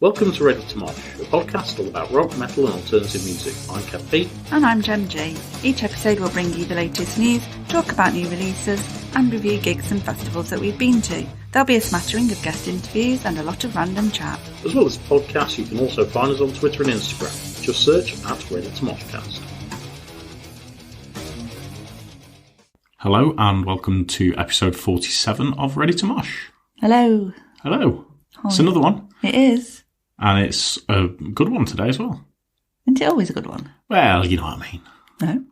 Welcome to Ready to Mosh, a podcast all about rock, metal and alternative music. I'm Kev P. And I'm Jem J. Each episode will bring you the latest news, talk about new releases, and review gigs and festivals that we've been to. There'll be a smattering of guest interviews and a lot of random chat. As well as the podcast, you can also find us on Twitter and Instagram. Just search at Ready to Moshcast. Hello and welcome to episode 47 of Ready to Mosh. Hello. Hello. Hi. It's another one. It is. And it's a good one today as well. Isn't it always a good one? Well, you know what I mean. No.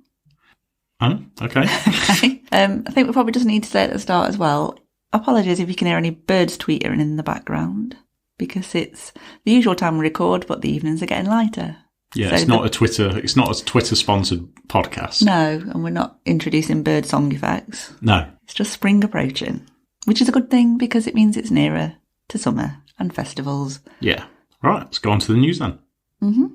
Oh, okay. Okay. I think we probably just need to say at the start as well, apologies if you can hear any birds tweetering in the background, because it's the usual time we record, but the evenings are getting lighter. Yeah, so it's not a Twitter sponsored podcast. No, and we're not introducing bird song effects. No. It's just spring approaching, which is a good thing because it means it's nearer to summer and festivals. Yeah. Right, let's go on to the news then. Mm-hmm.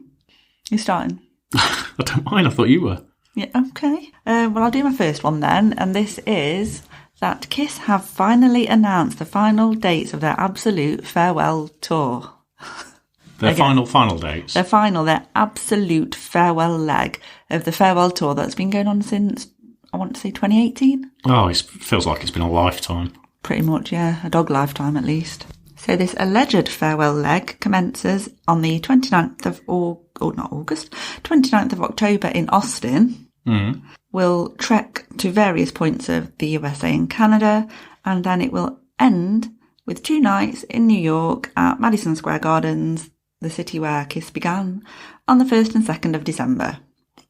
You're starting? I don't mind, I thought you were. Yeah, okay. Well, I'll do my first one then, and this is that Kiss have finally announced the final dates of their absolute farewell tour. Their final dates? Their absolute farewell leg of the farewell tour that's been going on since, I want to say 2018. Oh, it feels like it's been a lifetime. Pretty much, yeah. A dog lifetime at least. So this alleged farewell leg commences on the 29th of October in Austin. Mm. Will trek to various points of the USA and Canada, and then it will end with 2 nights in New York at Madison Square Gardens, the city where Kiss began, on the 1st and 2nd of December.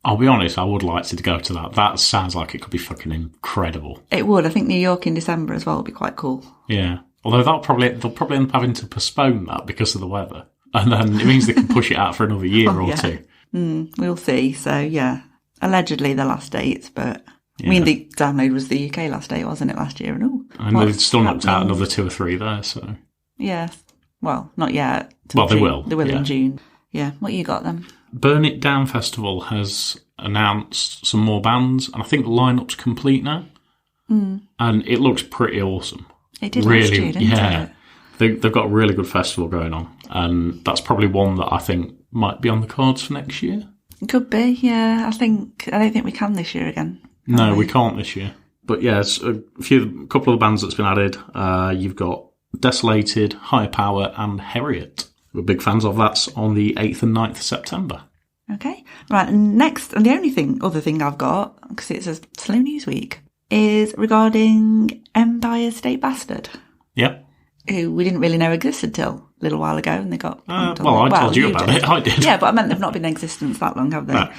I'll be honest, I would like to go to that. That sounds like it could be fucking incredible. It would. I think New York in December as well would be quite cool. Yeah. Although they'll probably end up having to postpone that because of the weather. And then it means they can push it out for another year or two. We'll see. So, yeah, allegedly the last dates, but yeah. I mean, the download was the UK last date, wasn't it, last year? And they've still knocked out another 2 or 3 there, so. Yeah. Well, not yet. Well, they will. They will in June. Yeah. What you got then? Burn It Down Festival has announced some more bands, and I think the lineup's complete now. Mm. And it looks pretty awesome. It did last year, didn't it? They've got a really good festival going on, and that's probably one that I think might be on the cards for next year. It could be, yeah. I don't think we can this year again. No, we can't this year. But yeah, it's a couple of the bands that's been added. You've got Desolated, Higher Power, and Harriet. We're big fans of. That's on the 8th and 9th of September. Okay, right. And next, and the other thing I've got, because it's a slow news week, is regarding Empire State Bastard. Yep. Who we didn't really know existed till a little while ago, and they got... I told you about it. I did. Yeah, but I meant they've not been in existence that long, have they? No.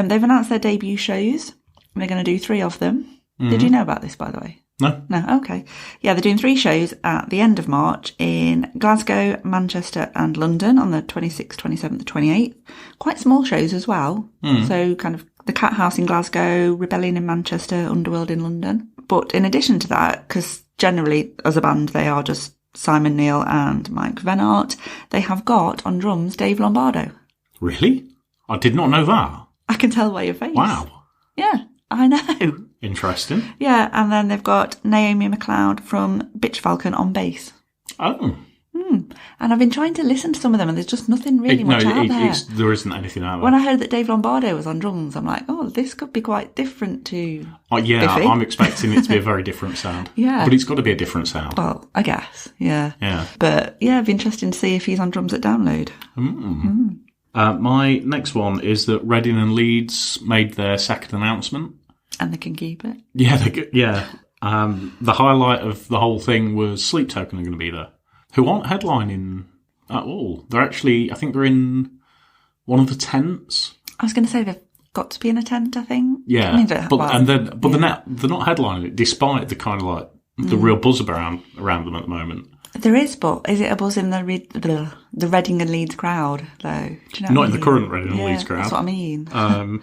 They've announced their debut shows. They're going to do 3 of them. Mm-hmm. Did you know about this, by the way? No, okay. Yeah, they're doing 3 shows at the end of March in Glasgow, Manchester and London on the 26th, 27th and 28th. Quite small shows as well. Mm. So kind of the Cat House in Glasgow, Rebellion in Manchester, Underworld in London. But in addition to that, because generally as a band they are just Simon Neil and Mike Venart, they have got on drums Dave Lombardo. Really? I did not know that. I can tell by your face. Wow. Yeah, I know. Interesting. Yeah, and then they've got Naomi MacLeod from Bitch Falcon on bass. Oh. And I've been trying to listen to some of them, and there's just nothing really much out there. There isn't anything out there. When I heard that Dave Lombardo was on drums, I'm like, oh, this could be quite different to Biffy. I'm expecting it to be a very different sound. Yeah. But it's got to be a different sound. Well, I guess, yeah. Yeah. But, yeah, it'd be interesting to see if he's on drums at Download. My next one is that Reading and Leeds made their second announcement. And they can keep it. Yeah, the highlight of the whole thing was Sleep Token are going to be there, who aren't headlining at all. They're actually, I think they're in one of the tents. I was going to say they've got to be in a tent, I think. Yeah, I mean, they're not headlining it, despite the kind of like the real buzz around them at the moment. There is, but is it a buzz in the Reading and Leeds crowd, though? Do you know Not in the current Reading and Leeds crowd. That's what I mean.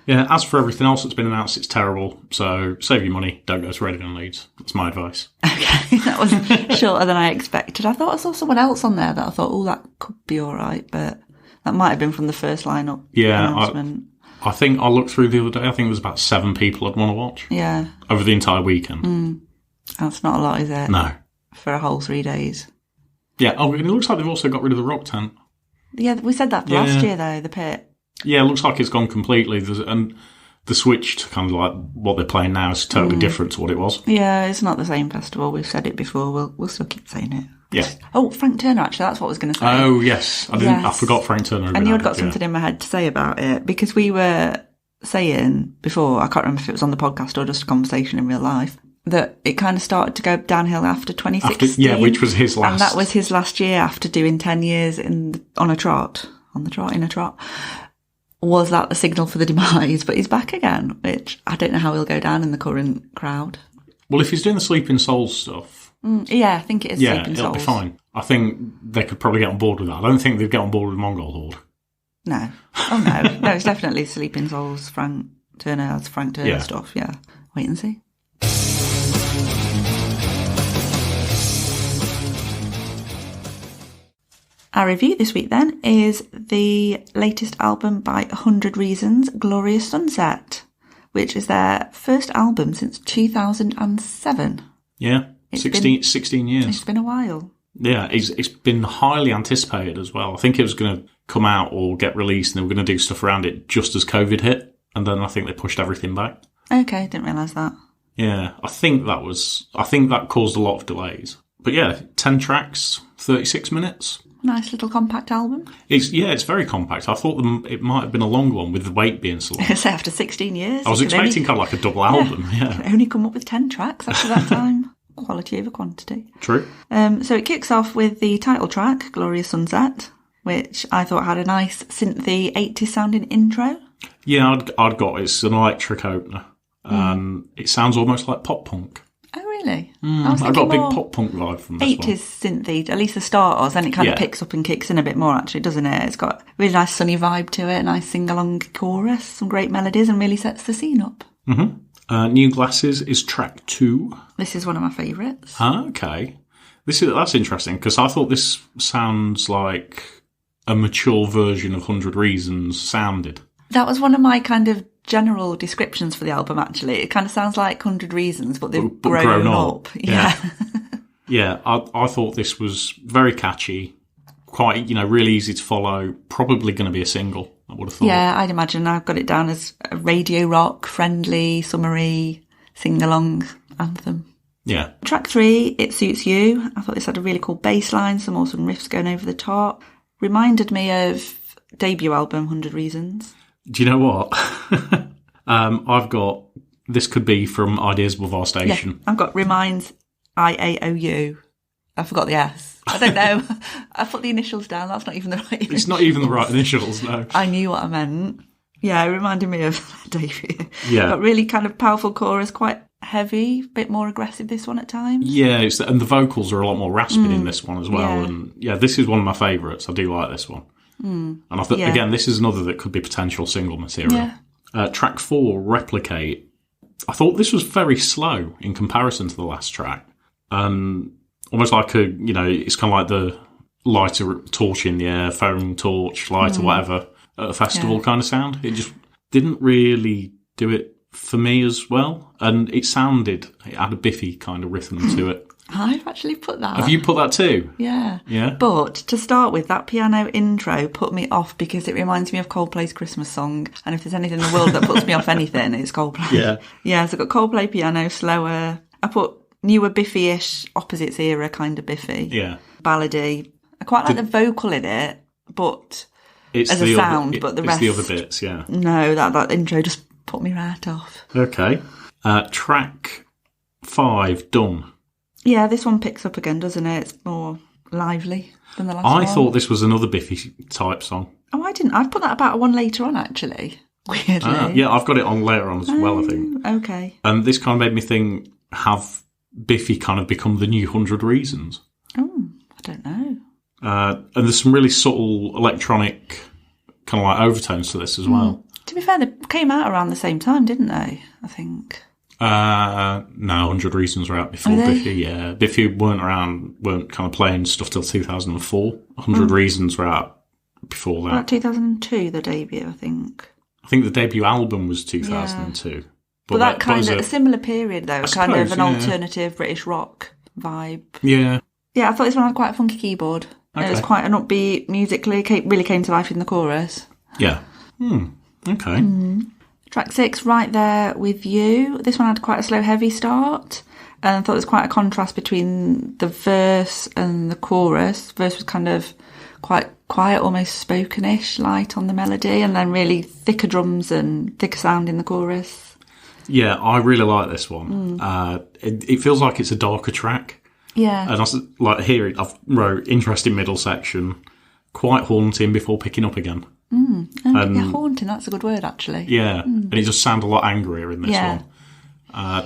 Yeah, as for everything else that's been announced, it's terrible. So save your money. Don't go to Reading and Leeds. That's my advice. Okay, that was shorter than I expected. I thought I saw someone else on there that I thought, that could be all right, but that might have been from the first lineup announcement. I think I looked through the other day. I think it was about 7 people I'd want to watch. Yeah. Over the entire weekend. That's not a lot, is it? No. For a whole 3 days. Yeah. Oh, it looks like they've also got rid of the rock tent. Yeah, we said that last year, though, the pit. Yeah, it looks like it's gone completely. And the switch to kind of like what they're playing now is totally different to what it was. Yeah, it's not the same festival. We've said it before. We'll still keep saying it. Yeah. Oh, Frank Turner, actually, that's what I was going to say. Oh, yes. I forgot Frank Turner. And you'd got something in my head to say about it, because we were saying before, I can't remember if it was on the podcast or just a conversation in real life, that it kind of started to go downhill after 2016. Which was his last. And that was his last year after doing 10 years in a trot. Was that the signal for the demise? But he's back again, which I don't know how he'll go down in the current crowd. Well, if he's doing the Sleeping Souls stuff... I think it is Sleeping Souls. Yeah, it'll be fine. I think they could probably get on board with that. I don't think they'd get on board with Mongol Horde. No. Oh, no. No, it's definitely Sleeping Souls, Frank Turner stuff, yeah. Wait and see. Our review this week, then, is the latest album by 100 Reasons, Glorious Sunset, which is their first album since 2007. Yeah, 16 years. It's been a while. Yeah, it's been highly anticipated as well. I think it was going to come out or get released and they were going to do stuff around it just as COVID hit, and then I think they pushed everything back. Okay, didn't realise that. Yeah, I think that caused a lot of delays. But yeah, 10 tracks, 36 minutes. Nice little compact album. It's very compact. I thought it might have been a long one with the weight being so long. So after 16 years. I was expecting kind of like a double album, yeah. Can only come up with 10 tracks after that time. Quality over quantity. True. So it kicks off with the title track, Glorious Sunset, which I thought had a nice synthy 80s sounding intro. Yeah, I'd got it's an electric opener. It sounds almost like pop punk. Oh, really? I got a big pop punk vibe from this 80s synthy, at least the start was, then it kind of picks up and kicks in a bit more, actually, doesn't it? It's got a really nice sunny vibe to it, a nice sing-along chorus, some great melodies, and really sets the scene up. Mm-hmm. New Glasses is track 2. This is one of my favourites. Okay. That's interesting, because I thought this sounds like a mature version of 100 Reasons sounded. That was one of my kind of general descriptions for the album, actually. It kind of sounds like 100 Reasons, but they've grown up. Yeah. Yeah, I thought this was very catchy, quite, really easy to follow, probably going to be a single, I would have thought. Yeah, I'd imagine. I've got it down as a radio rock, friendly, summery, sing-along anthem. Yeah. Track 3, It Suits You. I thought this had a really cool bass line, some awesome riffs going over the top. Reminded me of debut album, 100 Reasons. Do you know what? I've got, this could be from Ideas Above Our Station. Yeah, I've got Reminds IAOU. I forgot the S. I don't know. I put the initials down. That's not even the right initials. It's not even the right initials, no. I knew what I meant. Yeah, it reminded me of debut. Yeah. Got really kind of powerful chorus, quite heavy, a bit more aggressive this one at times. Yeah, and the vocals are a lot more rasping in this one as well. Yeah. And yeah, this is one of my favourites. I do like this one. And I thought, again, this is another that could be potential single material. Yeah. Track 4, Replicate. I thought this was very slow in comparison to the last track. Almost like it's kind of like the lighter torch in the air, foam torch, light or whatever, at a festival kind of sound. It just didn't really do it for me as well. And it had a biffy kind of rhythm to it. I've actually put that. Have you put that too? Yeah. Yeah. But to start with, that piano intro put me off because it reminds me of Coldplay's Christmas song. And if there's anything in the world that puts me off anything, it's Coldplay. Yeah. Yeah, so I've got Coldplay piano, slower. I put newer Biffy-ish, opposites era kind of Biffy. Yeah. Ballady. I quite like the vocal in it, but as a sound, but the rest... It's the other bits, yeah. No, that intro just put me right off. Okay. Track 5, Done. Yeah, this one picks up again, doesn't it? It's more lively than the last one. I thought this was another Biffy type song. Oh, I didn't. I've put that about one later on, actually. Weirdly. Yeah, I've got it on later on as well, I think. Okay. And this kind of made me think, have Biffy kind of become the new 100 Reasons? Oh, I don't know. And there's some really subtle electronic kind of like overtones to this as well. To be fair, they came out around the same time, didn't they? I think. No, 100 Reasons were out before Biffy, yeah. Biffy weren't kind of playing stuff till 2004. 100 Reasons were out before that. About 2002, the debut, I think. I think the debut album was 2002. Yeah. But that kind of a similar period, though, kind of an alternative British rock vibe. Yeah. Yeah, I thought this one had quite a funky keyboard. It was quite an upbeat musically, really came to life in the chorus. Yeah. Okay. Track 6, Right There With You. This one had quite a slow, heavy start. And I thought there was quite a contrast between the verse and the chorus. The verse was kind of quite quiet, almost spokenish, light on the melody, and then really thicker drums and thicker sound in the chorus. Yeah, I really like this one. It feels like it's a darker track. Yeah. And I like here, I've wrote interesting middle section, quite haunting before picking up again. Yeah, haunting, that's a good word, actually. Yeah, and it just sounds a lot angrier in this one.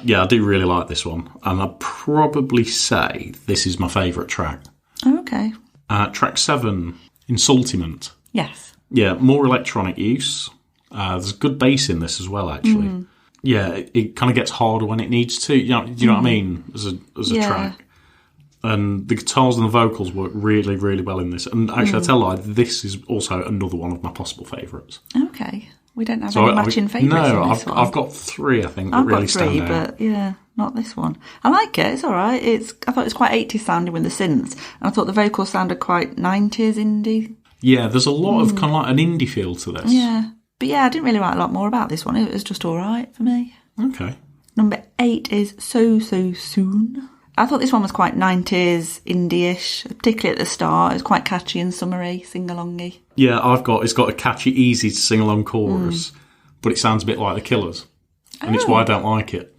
Yeah, I do really like this one. And I'd probably say this is my favourite track. Oh, okay. Track 7, Insultiment. Yes. Yeah, more electronic use. There's good bass in this as well, actually. Yeah, it kind of gets harder when it needs to. Do you know what I mean? As a track. And the guitars and the vocals work really, really well in this. And actually, I tell you, this is also another one of my possible favourites. Okay. We don't have any matching favourites in this one. I've got 3, I think, that really stand out. I've got 3, but yeah, not this one. I like it. It's all right. I thought it was quite 80s sounding with the synths. And I thought the vocals sounded quite 90s indie. Yeah, there's a lot of kind of like an indie feel to this. Yeah. But yeah, I didn't really write a lot more about this one. It was just all right for me. Okay. Number 8 is So Soon. I thought this one was quite 90s, indie-ish, particularly at the start. It was quite catchy and summery, sing-alongy. Yeah, it's got a catchy, easy to sing-along chorus, but it sounds a bit like The Killers, and it's why I don't like it.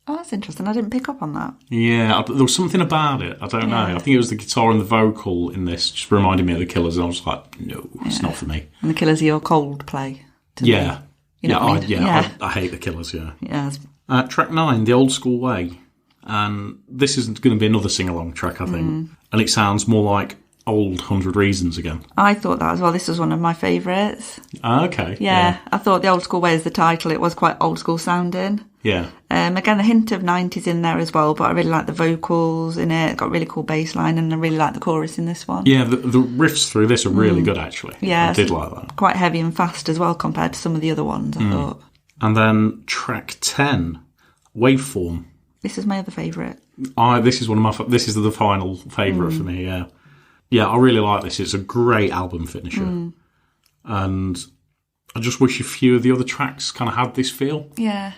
Oh, that's interesting. I didn't pick up on that. Yeah, there was something about it. I don't know. I think it was the guitar and the vocal in this just reminded me of The Killers, and I was like, no, it's not for me. And The Killers are your Coldplay to me. You know what I mean? I hate The Killers, yeah. Yeah. Track 9, The Old School Way. And this is going to be another sing-along track, I think. And it sounds more like old 100 Reasons again. I thought that as well. This was one of my favourites. Okay. Yeah, I thought The Old School Way is the title. It was quite old school sounding. Yeah. Again, a hint of 90s in there as well, but I really like the vocals in it. It got a really cool bass line, and I really like the chorus in this one. Yeah, the riffs through this are really good, actually. Yeah. I did like that. Quite heavy and fast as well compared to some of the other ones, I thought. And then track 10, Waveform. This is my other favourite. This is the final favourite for me. Yeah, yeah, I really like this. It's a great album finisher, and I just wish a few of the other tracks kind of had this feel. Yeah,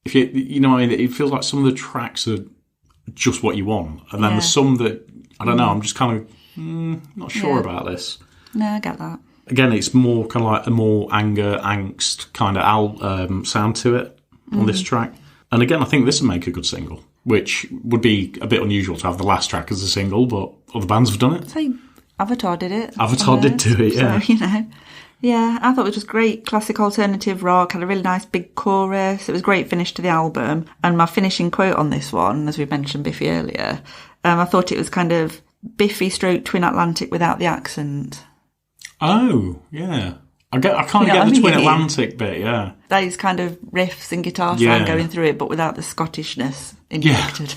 if you know, what I mean, it feels like some of the tracks are just what you want, and then there's some that I don't know. I'm just kind of not sure about this. No, I get that. Again, it's more kind of like a more anger, angst kind of sound to it on this track. And again, I think this would make a good single, which would be a bit unusual to have the last track as a single, but other bands have done it. So Avatar did it. Avatar did do it, yeah. So, yeah, I thought it was just great classic alternative rock, had a really nice big chorus. It was a great finish to the album. And my finishing quote on this one, as we mentioned Biffy earlier, I thought it was kind of Biffy stroke Twin Atlantic without the accent. Oh, yeah. I kind of get the Twin Atlantic bit, yeah. Those kind of riffs and guitar sound going through it, but without the Scottishness injected.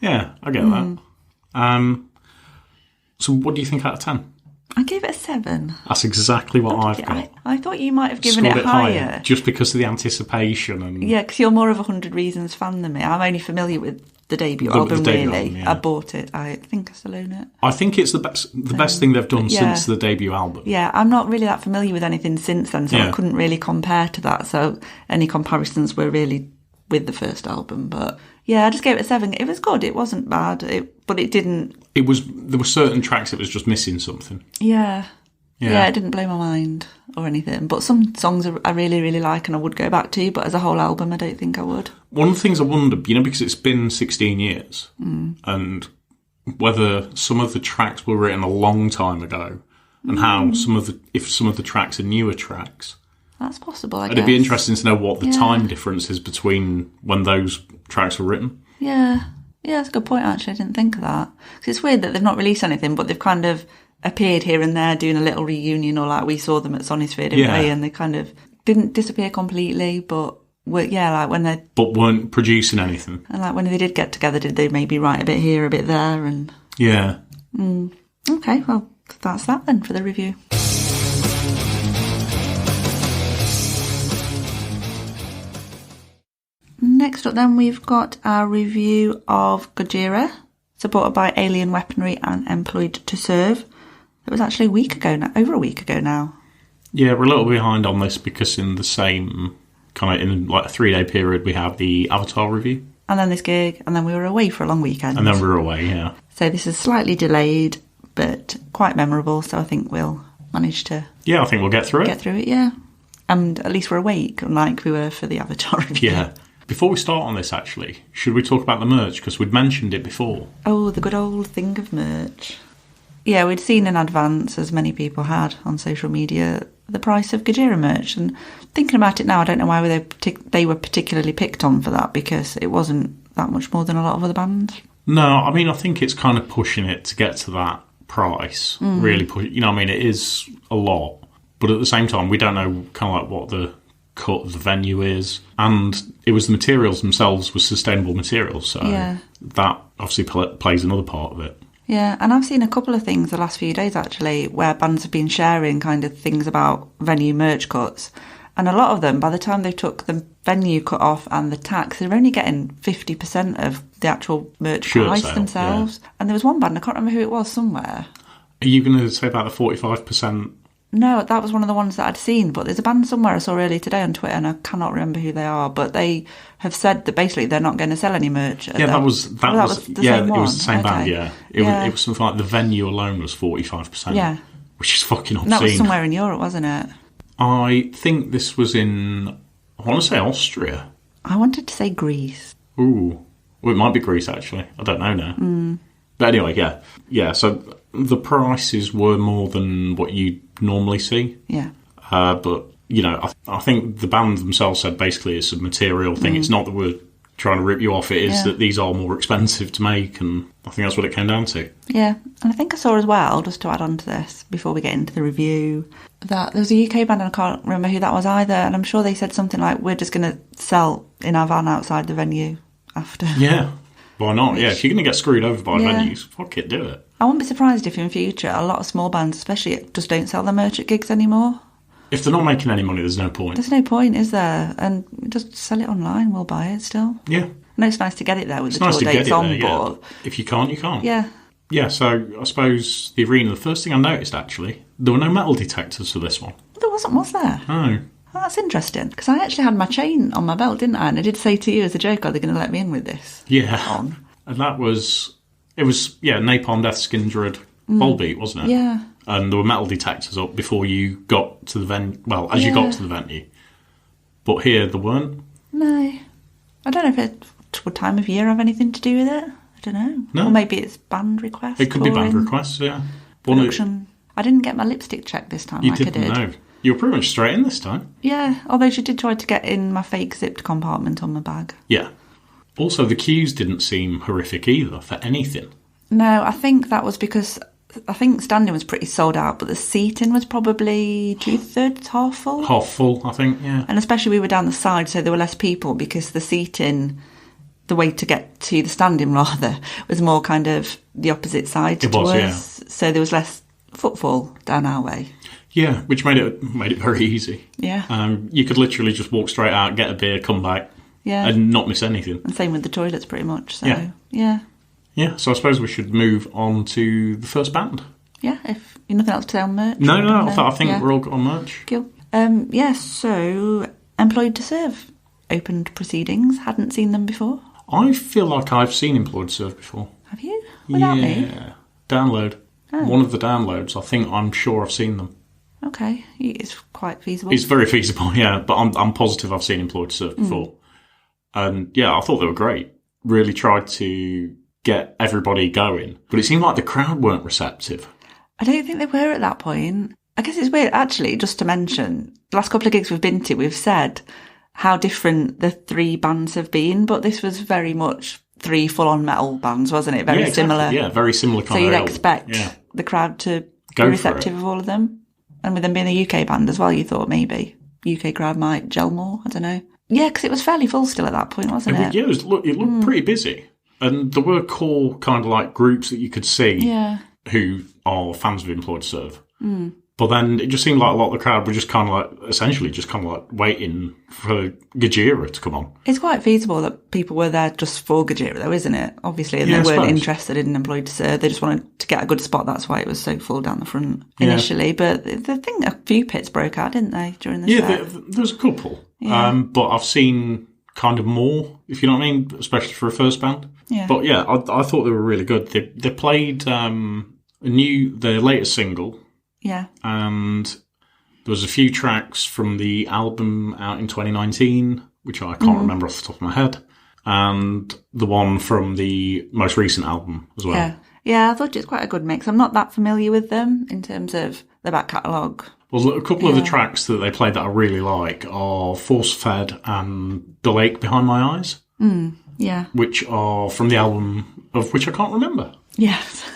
Yeah, I get that. So what do you think out of 10? I gave it a 7. That's exactly what I've got. I thought you might have given it higher. Just because of the anticipation. And yeah, because you're more of a 100 Reasons fan than me. I'm only familiar with the debut album, really. I bought it. I think I still own it. I think it's the best thing they've done since the debut album. Yeah, I'm not really that familiar with anything since then, so I couldn't really compare to that. So any comparisons were really with the first album. But yeah, I just gave it a 7. It was good. It wasn't bad, but it didn't... There were certain tracks that was just missing something. Yeah, it didn't blow my mind or anything. But some songs I really, really like and I would go back to, but as a whole album, I don't think I would. One of the things I wonder, because it's been 16 years, and whether some of the tracks were written a long time ago, and how if some of the tracks are newer tracks. That's possible, I guess. It'd be interesting to know what the time difference is between when those tracks were written. Yeah, that's a good point, actually. I didn't think of that. Because it's weird that they've not released anything, but they've kind of appeared here and there doing a little reunion, or like we saw them at Sonisphere, didn't we? And they kind of didn't disappear completely, but when they... But weren't producing anything. And like when they did get together, did they maybe write a bit here, a bit there? And yeah. Okay, well, that's that then for the review. Next up then, we've got our review of Gojira, supported by Alien Weaponry and Employed to Serve. It was actually a week ago now, over a week ago now. Yeah, we're a little behind on this because in the same kind of in like a 3-day period we have the Avatar review. And then this gig, and then we were away for a long weekend. And then we were away, yeah. So this is slightly delayed, but quite memorable, so I think we'll manage to... Yeah, I think we'll get through it. Get through it, yeah. And at least we're awake, unlike we were for the Avatar review. Yeah. Before we start on this, actually, should we talk about the merch? Because we'd mentioned it before. Oh, the good old thing of merch. Yeah, we'd seen in advance, as many people had on social media, the price of Gojira merch. And thinking about it now, I don't know why they were particularly picked on for that, because it wasn't that much more than a lot of other bands. No, I mean, I think it's kind of pushing it to get to that price. Really push. You know, I mean, it is a lot. But at the same time, we don't know kind of like what the cut of the venue is. And it was the materials themselves were sustainable materials. So that obviously plays another part of it. Yeah, and I've seen a couple of things the last few days, actually, where bands have been sharing kind of things about venue merch cuts. And a lot of them, by the time they took the venue cut off and the tax, they're only getting 50% of the actual merch price themselves. Yeah. And there was one band, I can't remember who it was, somewhere. Are you going to say about the 45%? No, that was one of the ones that I'd seen, but there's a band somewhere I saw earlier today on Twitter, and I cannot remember who they are, but they have said that basically they're not going to sell any merch. That was the same one? It was the same band, yeah. It was something like the venue alone was 45%. Yeah. Which is fucking obscene. And that was somewhere in Europe, wasn't it? I think this was in, I want to say Austria. I wanted to say Greece. Ooh. Well, it might be Greece, actually. I don't know now. But anyway, yeah. Yeah, so the prices were more than what you normally see. Yeah. But, you know, I think the band themselves said basically it's a material thing. It's not that we're trying to rip you off. It is that these are more expensive to make, and I think that's what it came down to. Yeah. And I think I saw as well, just to add on to this, before we get into the review, that there was a UK band, and I can't remember who that was either, and I'm sure they said something like, we're just going to sell in our van outside the venue after. Yeah. Why not? Yeah, if you're going to get screwed over by venues, fuck it, do it. I wouldn't be surprised if in future a lot of small bands, especially, just don't sell their merch at gigs anymore. If they're not making any money, there's no point. There's no point, is there? And just sell it online, we'll buy it still. Yeah. I know it's nice to get it there with the tour dates on board. Yeah. If you can't, you can't. Yeah. Yeah, so I suppose the arena, the first thing I noticed, actually, there were no metal detectors for this one. There wasn't, was there? No. Oh, that's interesting, because I actually had my chain on my belt, didn't I? And I did say to you as a joke, are they going to let me in with this? Yeah. On? And it was Napalm Death, Skindred, Volbeat, wasn't it? Yeah. And there were metal detectors up before you got to the venue. Well, as you got to the venue. But here, there weren't. No. I don't know if would time of year have anything to do with it. I don't know. No. Or maybe it's band requests. It could be band requests, yeah. Production. I didn't get my lipstick checked this time like I did. No. You were pretty much straight in this time. Yeah, although she did try to get in my fake zipped compartment on my bag. Yeah. Also, the queues didn't seem horrific either for anything. No, I think that was because I think standing was pretty sold out, but the seating was probably 2/3 half full. Half full, I think, yeah. And especially we were down the side, so there were less people because the seating, the way to get to the standing rather, was more kind of the opposite side to us. Yeah. So there was less footfall down our way. Yeah, which made it very easy. Yeah. You could literally just walk straight out, get a beer, come back. Yeah. And not miss anything. And same with the toilets, pretty much. So, yeah. Yeah, so I suppose we should move on to the first band. Yeah, if you've nothing else to say on merch. No, I think we're all good on merch. Cool. So Employed to Serve opened proceedings. Hadn't seen them before. I feel like I've seen Employed to Serve before. Have you? Without me? Yeah. Download. Oh. One of the downloads. I'm sure I've seen them. Okay, it's quite feasible. It's very feasible, yeah. But I'm positive I've seen Employed to Serve before. And yeah, I thought they were great. Really tried to get everybody going. But it seemed like the crowd weren't receptive. I don't think they were at that point. I guess it's weird, actually, just to mention, the last couple of gigs we've been to, we've said how different the three bands have been, but this was very much three full-on metal bands, wasn't it? Very similar. Yeah, very similar kind of. So you'd expect the crowd to be receptive of all of them. And with them being a UK band as well, you thought maybe UK crowd might gel more. I don't know. Yeah, because it was fairly full still at that point, wasn't it? Yeah, it looked pretty busy. And there were core kind of like groups that you could see who are fans of Employed to Serve. But then it just seemed like a lot of the crowd were just kind of like, essentially just kind of like waiting for Gojira to come on. It's quite feasible that people were there just for Gojira though, isn't it? Obviously, and they weren't interested in Employed to Serve. They just wanted to get a good spot. That's why it was so full down the front initially. But I think a few pits broke out, didn't they, during the set? Yeah, there was a couple. Yeah. But I've seen kind of more, if you know what I mean, especially for a first band. Yeah. But yeah, I thought they were really good. They played their latest single. Yeah. And there was a few tracks from the album out in 2019, which I can't remember off the top of my head, and the one from the most recent album as well. Yeah. Yeah, I thought it was quite a good mix. I'm not that familiar with them in terms of the back catalogue. Well, a couple of the tracks that they played that I really like are Force Fed and The Lake Behind My Eyes. Yeah. Which are from the album of which I can't remember. Yes.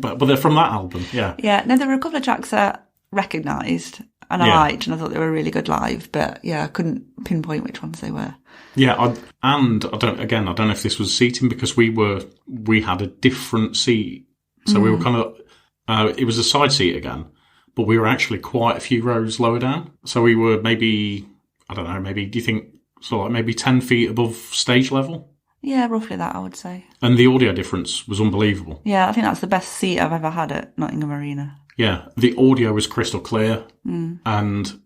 but they're from that album, yeah. Yeah, no, there were a couple of tracks that I recognised and I liked, and I thought they were really good live, but yeah, I couldn't pinpoint which ones they were. Yeah, I don't know if this was seating because we had a different seat. So we were kind of, it was a side seat again, but we were actually quite a few rows lower down. So we were maybe, I don't know, do you think, so like maybe 10 feet above stage level? Yeah, roughly that, I would say. And the audio difference was unbelievable. Yeah, I think that's the best seat I've ever had at Nottingham Arena. Yeah, the audio was crystal clear, and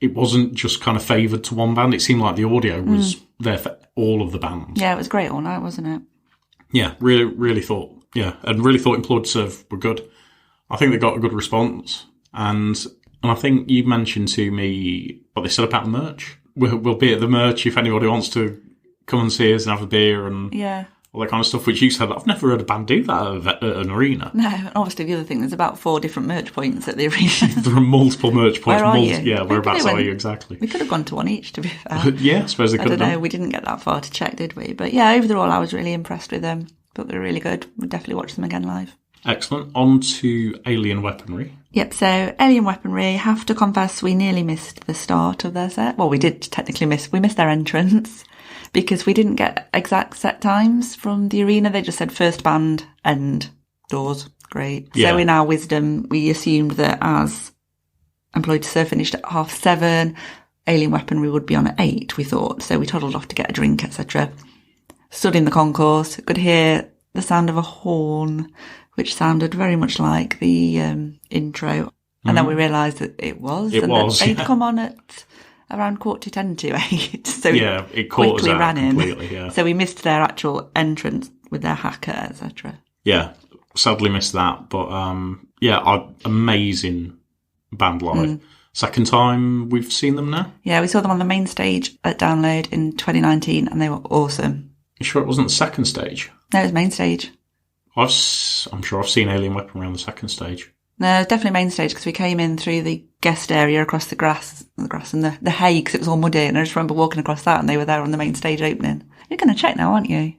it wasn't just kind of favoured to one band. It seemed like the audio was there for all of the bands. Yeah, it was great all night, wasn't it? Yeah, really thought Employed to Serve were good. I think they got a good response, and I think you mentioned to me what they said about the merch. We'll be at the merch if anybody wants to come and see us and have a beer and all that kind of stuff, which you said, I've never heard a band do that at an arena. No, and obviously the other thing, there's about 4 different merch points at the arena. There are multiple merch points. Where are you? Yeah, whereabouts are you exactly? We could have gone to one each, to be fair. Yeah, I suppose they could have I don't know, we didn't get that far to check, did we? But yeah, overall I was really impressed with them. Thought they were really good. We'd definitely watch them again live. Excellent. On to Alien Weaponry. Yep, so Alien Weaponry, have to confess we nearly missed the start of their set. Well, we did technically missed their entrance because we didn't get exact set times from the arena. They just said first band, end, doors. Great. Yeah. So in our wisdom, we assumed that as Employed to Serve finished at 7:30, Alien Weaponry would be on at 8, we thought. So we toddled off to get a drink, etc. Stood in the concourse, could hear the sound of a horn, which sounded very much like the intro. And then we realised that it was. They'd come on at around 10:15 to 8. So it quickly ran in. Yeah. So we missed their actual entrance with their hacker, etc. Yeah, sadly missed that. But amazing band live. Second time we've seen them now? Yeah, we saw them on the main stage at Download in 2019 and they were awesome. You sure it wasn't the second stage? No, it was main stage. I'm sure I've seen Alien Weaponry on the second stage. No, definitely main stage because we came in through the guest area across the grass and the hay because it was all muddy, and I just remember walking across that and they were there on the main stage opening. You're going to check now, aren't you?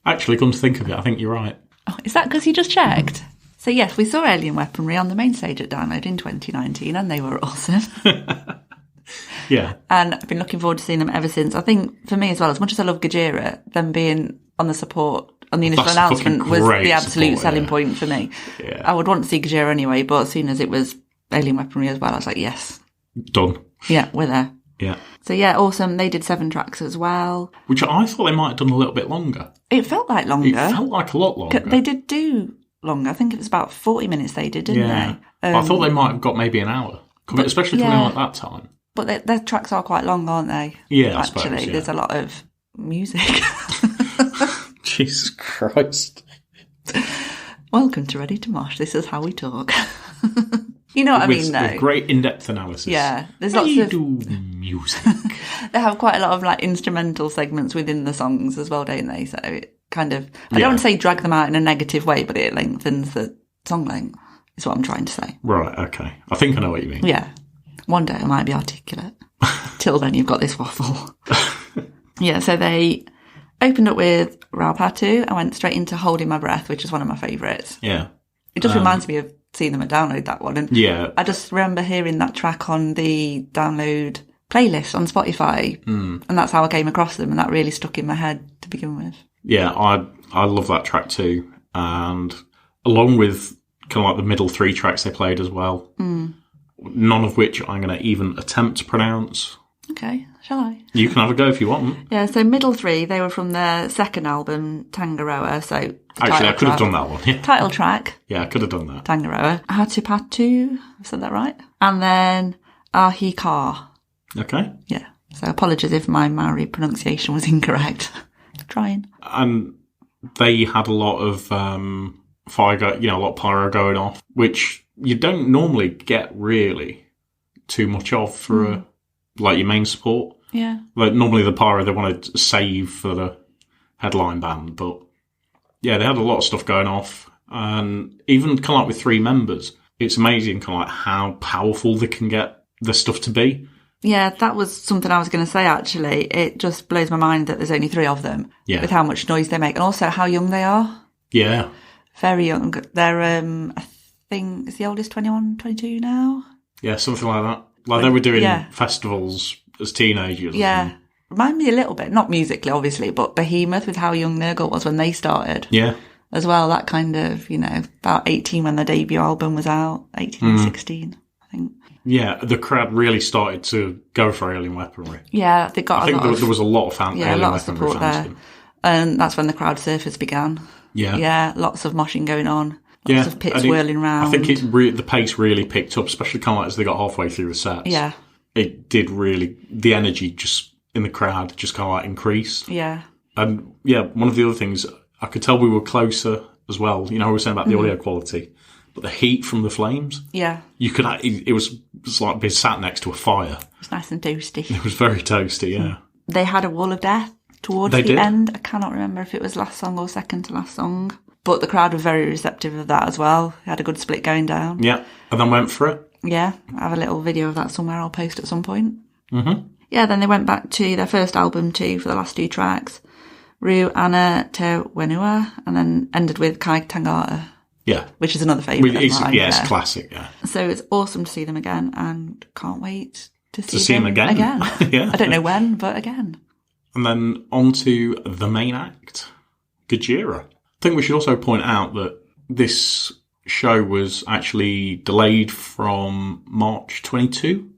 Actually, come to think of it, I think you're right. Oh, is that because you just checked? So yes, we saw Alien Weaponry on the main stage at Download in 2019 and they were awesome. Yeah. And I've been looking forward to seeing them ever since. I think for me as well, as much as I love Gojira, them being on the support, on the initial announcement was the absolute selling point for me. Yeah. I would want to see Gojira anyway, but as soon as it was Alien Weaponry as well, I was like, yes. Done. Yeah, we're there. Yeah. So yeah, awesome. They did 7 tracks as well. Which I thought they might have done a little bit longer. It felt like longer. It felt like a lot longer. They did do longer. I think it was about 40 minutes they did, didn't they? I thought they might have got maybe an hour, especially coming on at that time. But their tracks are quite long, aren't they? Yeah, actually, I suppose, yeah. There's a lot of music. Jesus Christ. Welcome to Ready to Mosh. This is how we talk. You know what I mean, though? With great in-depth analysis. Yeah. There's lots of do music. They have quite a lot of like instrumental segments within the songs as well, don't they? So it kind of, I don't want to say drag them out in a negative way, but it lengthens the song length, is what I'm trying to say. Right, okay. I think I know what you mean. Yeah. One day I might be articulate. Till then, you've got this waffle. Yeah, so they opened up with Raupatu. I went straight into Holding My Breath, which is one of my favourites. Yeah. It just reminds me of seeing them at Download, that one. And yeah. I just remember hearing that track on the Download playlist on Spotify. And that's how I came across them, and that really stuck in my head to begin with. Yeah, I love that track too. And along with kind of like the middle 3 tracks they played as well, none of which I'm going to even attempt to pronounce. Okay, shall I? You can have a go if you want. Yeah, so middle 3, they were from their second album, Tangaroa. So actually, I could have done that one. Yeah. Title track. Yeah, I could have done that. Tangaroa. Hatupatu, I've said that right. And then Ahi Ka. Okay. Yeah. So apologies if my Maori pronunciation was incorrect. Trying. And they had a lot of fire, a lot of pyro going off, which you don't normally get really too much of for your main support. Yeah. Like normally the pyro they want to save for the headline band, but yeah, they had a lot of stuff going off, and even kind of like with 3 members, it's amazing kind of like how powerful they can get the stuff to be. Yeah, that was something I was going to say, actually. It just blows my mind that there's only 3 of them. Yeah. With how much noise they make, and also how young they are. Yeah. Very young. They're, I think, is the oldest 21, 22 now? Yeah, something like that. Like they were doing festivals as teenagers. Yeah. Remind me a little bit, not musically, obviously, but Behemoth with how young Nurgle was when they started. Yeah. As well, that kind of, about 18 when their debut album was out, 18, 16, I think. Yeah, the crowd really started to go for Alien Weaponry. Yeah, they got I think there was a lot of Alien lot of Weaponry support fans. there. And that's when the crowd surfers began. Yeah. Yeah, lots of moshing going on. Lots of pits whirling round. I think the pace really picked up, especially kind of like as they got halfway through the sets. Yeah. It did really, the energy just in the crowd just kind of like increased. Yeah. And yeah, one of the other things, I could tell we were closer as well. We were saying about the audio quality, but the heat from the flames. Yeah. You could, it was like being sat next to a fire. It's nice and toasty. It was very toasty, yeah. They had a wall of death towards the end. I cannot remember if it was last song or second to last song. But the crowd were very receptive of that as well. They had a good split going down. Yeah. And then went for it. Yeah. I have a little video of that somewhere I'll post at some point. Mm-hmm. Yeah, then they went back to their first album too for the last 2 tracks. Ru Ana Te Wenua, and then ended with Kai Tangata. Yeah. Which is another favourite of mine. Yeah, it's classic, yeah. So it's awesome to see them again, and can't wait to see them again. Yeah. I don't know when, but again. And then on to the main act, Gojira. I think we should also point out that this show was actually delayed from March 22.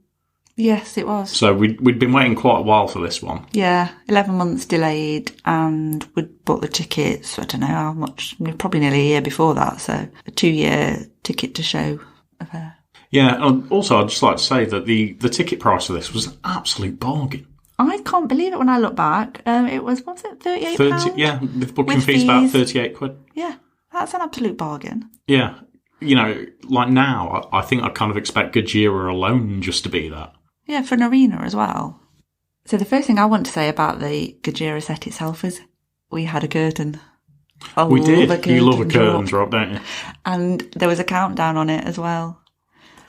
Yes, it was. So we'd been waiting quite a while for this one. Yeah, 11 months delayed, and we'd bought the tickets, I don't know how much, probably nearly a year before that, so a 2-year ticket to show affair. Yeah, and also I'd just like to say that the ticket price for this was an absolute bargain. I can't believe it when I look back. It was £38? Yeah, the booking fee's about 38 quid. Yeah, that's an absolute bargain. Yeah. Like now, I think I kind of expect Gojira alone just to be that. Yeah, for an arena as well. So the first thing I want to say about the Gojira set itself is we had a curtain. We did. You love a curtain drop, don't you? And there was a countdown on it as well.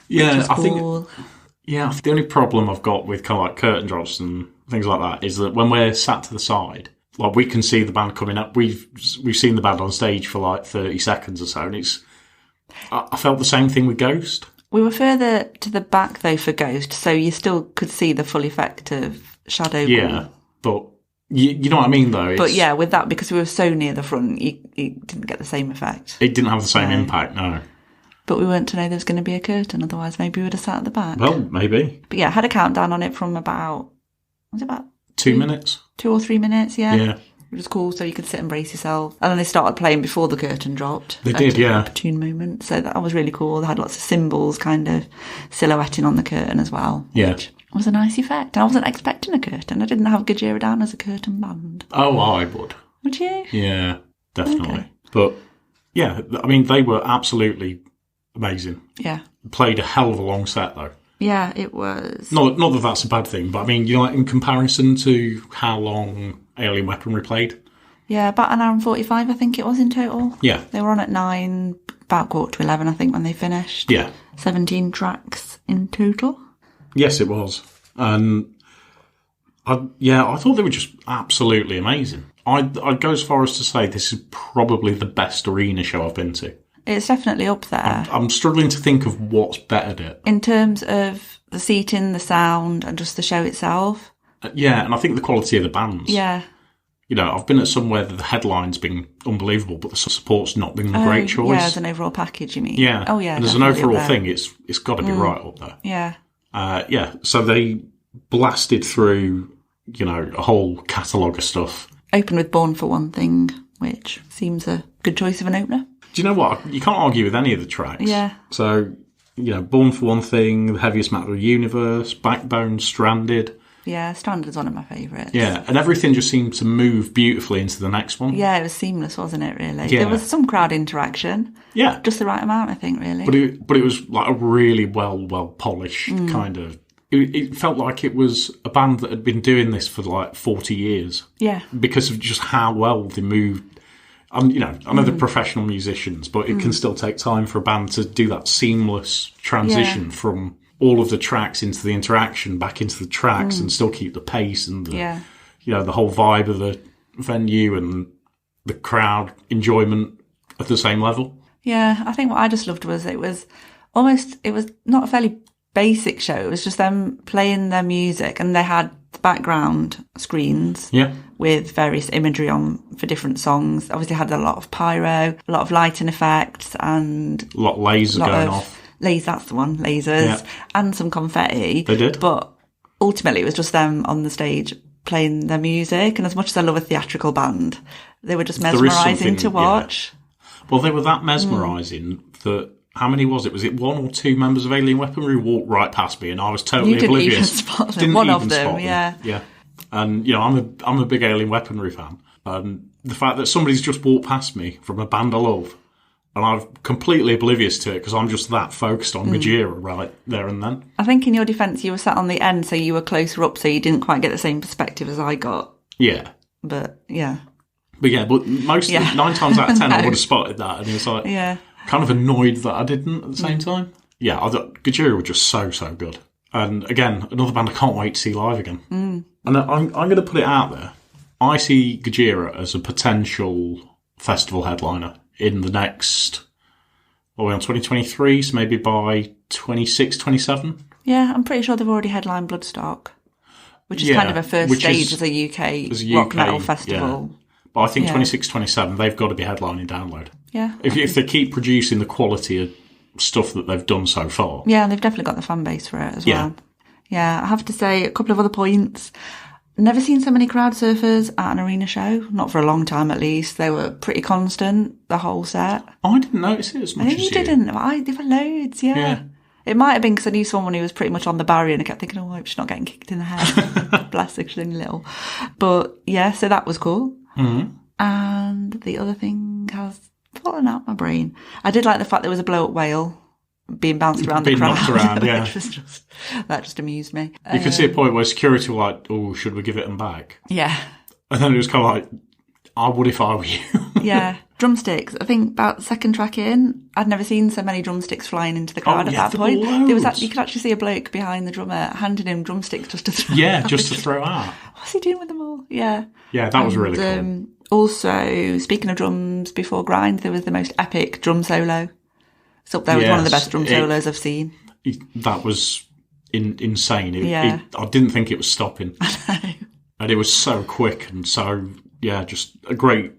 Yeah, I cool. think. Yeah, the only problem I've got with kind of like curtain drops and things like that is that when we're sat to the side, like we can see the band coming up. We've seen the band on stage for like 30 seconds or so, and I felt the same thing with Ghost. We were further to the back though for Ghost, so you still could see the full effect of shadow. Yeah, but you know what I mean though. But yeah, with that, because we were so near the front, you didn't get the same effect. It didn't have the same impact, no. But we weren't to know there was going to be a curtain, otherwise maybe we would have sat at the back. Well, maybe. But yeah, I had a countdown on it from about 2 minutes? 2 or 3 minutes, yeah. Yeah. It was cool, so you could sit and brace yourself. And then they started playing before the curtain dropped. They did, yeah. Opportune moment. So that was really cool. They had lots of symbols kind of silhouetting on the curtain as well. Yeah. Which was a nice effect. I wasn't expecting a curtain. I didn't have Gojira down as a curtain band. Oh, I would. Would you? Yeah, definitely. Okay. But, yeah, I mean, they were absolutely amazing. Yeah. Played a hell of a long set, though. Yeah, it was. Not that that's a bad thing, but I mean, like in comparison to how long Alien Weaponry played. Yeah, about an hour and 45, I think it was in total. Yeah. They were on at 9, about 10:45, I think, when they finished. Yeah. 17 tracks in total. Yes, it was. And I thought they were just absolutely amazing. I'd go as far as to say this is probably the best arena show I've been to. It's definitely up there. I'm struggling to think of what's bettered it. In terms of the seating, the sound, and just the show itself. Yeah, and I think the quality of the bands. Yeah. I've been at somewhere that the headline's been unbelievable, but the support's not been the great choice. Yeah, as an overall package, you mean? Yeah. Oh, yeah. And as an overall thing, it's got to be right up there. Yeah. So they blasted through, a whole catalogue of stuff. Opened with Born for One Thing, which seems a good choice of an opener. Do you know what? You can't argue with any of the tracks. Yeah. So, Born for One Thing, The Heaviest Metal of the Universe, Backbone, Stranded. Yeah, Stranded's one of my favourites. Yeah, and everything just seemed to move beautifully into the next one. Yeah, it was seamless, wasn't it, really? Yeah. There was some crowd interaction. Yeah. Just the right amount, I think, really. But it was like a really well polished kind of... It felt like it was a band that had been doing this for like 40 years. Yeah. Because of just how well they moved. I know they're professional musicians, but it can still take time for a band to do that seamless transition from all of the tracks into the interaction, back into the tracks, and still keep the pace and the, the whole vibe of the venue and the crowd enjoyment at the same level. Yeah, I think what I just loved was it was not a fairly basic show. It was just them playing their music, and they had the background screens with various imagery on for different songs. Obviously had a lot of pyro, a lot of lighting effects, and a lot of lasers going off. That's the one, lasers, and some confetti. They did. But ultimately it was just them on the stage playing their music, and as much as I love a theatrical band, they were just mesmerising to watch. Yeah. Well, they were that mesmerising that, how many was it? Was it one or two members of Alien Weaponry walked right past me, and I was totally oblivious. Even spot them. One of them, Yeah. And, I'm a big Alien Weaponry fan. And the fact that somebody's just walked past me from a band I love, and I'm completely oblivious to it because I'm just that focused on Gojira right there and then. I think in your defence, you were sat on the end, so you were closer up, so you didn't quite get the same perspective as I got. Yeah. But, yeah. But 9 times out of 10 I would have spotted that, and it was like, kind of annoyed that I didn't at the same time. Yeah, I thought Gojira were just so good. And again, another band I can't wait to see live again. And I'm going to put it out there. I see Gojira as a potential festival headliner in the next, we're on 2023, so maybe by 26, 27. Yeah, I'm pretty sure they've already headlined Bloodstock, which is kind of a first stage as a UK rock metal festival. Yeah. But I think 26, 27, they've got to be headlining Download. Yeah. If they keep producing the quality of stuff that they've done so far. Yeah, and they've definitely got the fan base for it as well. Yeah, I have to say a couple of other points. Never seen so many crowd surfers at an arena show. Not for a long time, at least. They were pretty constant the whole set. I didn't notice it as much as you. Didn't. There were loads, yeah. It might have been because I knew someone who was pretty much on the barrier, and I kept thinking, I hope she's not getting kicked in the head. Bless her, she's only little. But yeah, so that was cool. Mm-hmm. And the other thing has fallen out my brain. I did like the fact there was a blow-up whale being bounced around the crowd. Knocked around, yeah. That just amused me. You could see a point where security were like, oh, should we give it them back? Yeah. And then it was kind of like, I would if I were you. Yeah. Drumsticks. I think about the second track in, I'd never seen so many drumsticks flying into the crowd at that point. There was you could actually see a bloke behind the drummer handing him drumsticks just to throw out. Just to throw out. What's he doing with them all? Yeah. Yeah, that was really cool. Also, speaking of drums, before Grind, there was the most epic drum solo. It's up there with one of the best drum solos I've seen. That was insane. I didn't think it was stopping. I know. And it was so quick and so, just a great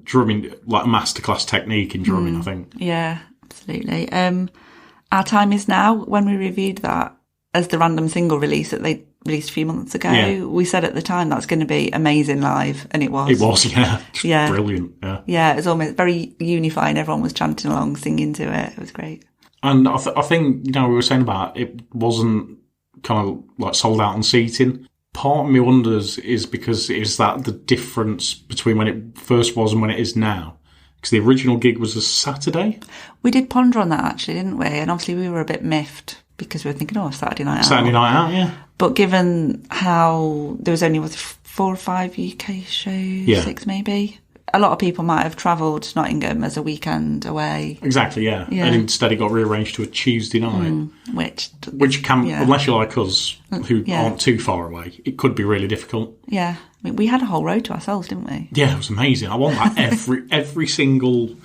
drumming, like a masterclass technique in drumming, I think. Yeah, absolutely. Our Time Is Now, when we reviewed that as the random single release that they released a few months ago, we said at the time that's going to be amazing live, and it was. It was, just brilliant, Yeah, it was almost very unifying. Everyone was chanting along, singing to it. It was great. And I think, we were saying about it wasn't kind of like sold out on seating. Part of me wonders is that the difference between when it first was and when it is now? Because the original gig was a Saturday. We did ponder on that, actually, didn't we? And obviously we were a bit miffed because we were thinking, Saturday night out. Saturday night out, yeah. But given how there was only 4 or 5 UK shows, 6 maybe, a lot of people might have travelled to Nottingham as a weekend away. Exactly, yeah. And instead it got rearranged to a Tuesday night. Which can, unless you're like us, who aren't too far away, it could be really difficult. Yeah. I mean, we had a whole row to ourselves, didn't we? Yeah, it was amazing. I want that every single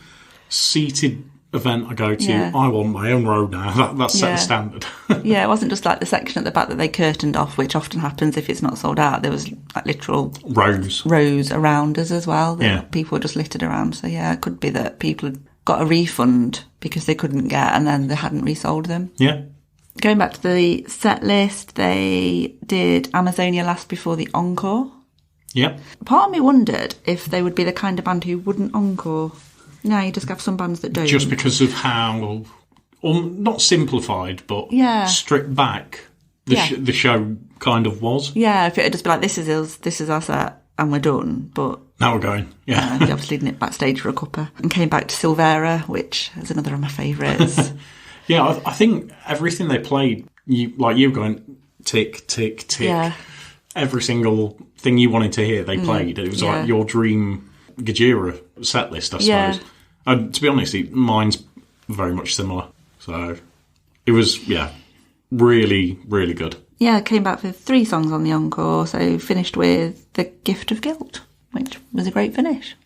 seated event I go to, I want my own road now. That's set the standard. Yeah, it wasn't just like the section at the back that they curtained off, which often happens if it's not sold out. There was like literal rows around us as well that people were just littered around. So yeah, it could be that people had got a refund because they couldn't get, and then they hadn't resold them. Yeah. Going back to the set list, they did Amazonia last before the encore. Yeah. Part of me wondered if they would be the kind of band who wouldn't encore. No, you just have some bands that don't. Just because of how, not simplified, but stripped back the show kind of was. Yeah, if it had just been like, this is us, this is our set, and we're done. But now we're going. Yeah. They obviously didn't backstage for a cuppa. And came back to Silvera, which is another of my favourites. Yeah, I think everything they played, you going tick, tick, tick. Yeah. Every single thing you wanted to hear, they played. It was like your dream Gojira set list, I suppose. Yeah. To be honest, mine's very much similar. So it was, really, really good. Yeah, came back with 3 songs on the encore, so finished with The Gift of Guilt, which was a great finish.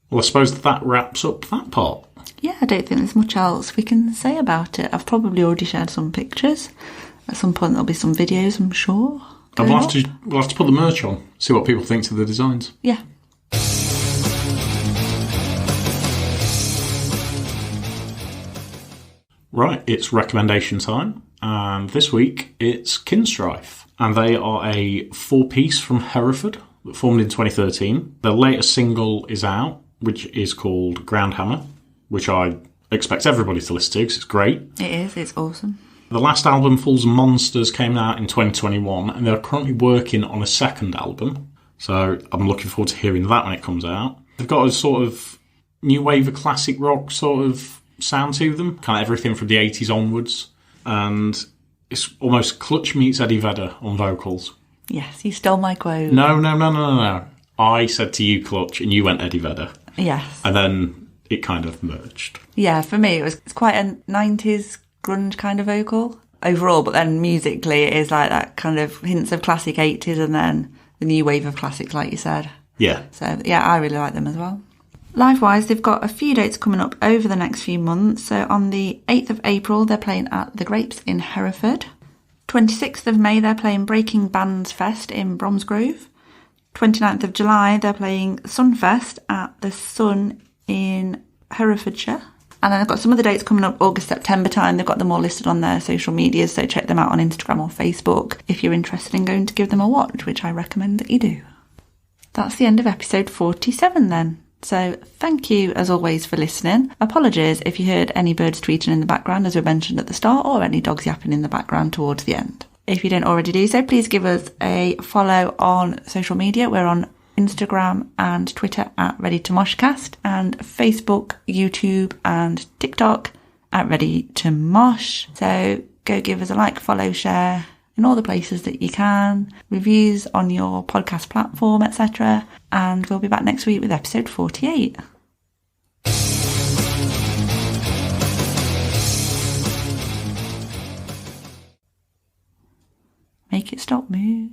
Well, I suppose that wraps up that part. Yeah, I don't think there's much else we can say about it. I've probably already shared some pictures. At some point there'll be some videos, I'm sure. We'll have to put the merch on, see what people think of the designs. Yeah. Right, it's recommendation time, and this week it's Kinstrife, and they are a 4-piece from Hereford that formed in 2013. Their latest single is out, which is called Groundhammer, which I expect everybody to listen to because it's great. It is, it's awesome. The last album, Fools and Monsters, came out in 2021, and they're currently working on a second album, so I'm looking forward to hearing that when it comes out. They've got a sort of new wave of classic rock sort of sound to them, kind of everything from the 80s onwards, and it's almost Clutch meets Eddie Vedder on vocals. Yes, you stole my quote. No. I said to you Clutch, and you went Eddie Vedder. Yes. And then it kind of merged. Yeah, for me it's quite a 90s grunge kind of vocal overall, but then musically it is like that kind of hints of classic 80s and then the new wave of classics, like you said. Yeah. So, yeah, I really like them as well. Live-wise, they've got a few dates coming up over the next few months. So on the 8th of April, they're playing at The Grapes in Hereford. 26th of May, they're playing Breaking Bands Fest in Bromsgrove. 29th of July, they're playing Sunfest at The Sun in Herefordshire. And then they've got some other dates coming up August, September time. They've got them all listed on their social medias, so check them out on Instagram or Facebook if you're interested in going to give them a watch, which I recommend that you do. That's the end of episode 47 then. So thank you as always for listening. Apologies if you heard any birds tweeting in the background as we mentioned at the start, or any dogs yapping in the background towards the end. If you don't already do so, please give us a follow on social media. We're on Instagram and Twitter at Ready to Moshcast, and Facebook, YouTube and TikTok at Ready to Mosh. So go give us a like, follow, share in all the places that you can, reviews on your podcast platform, etc. And we'll be back next week with episode 48. Make it stop, move.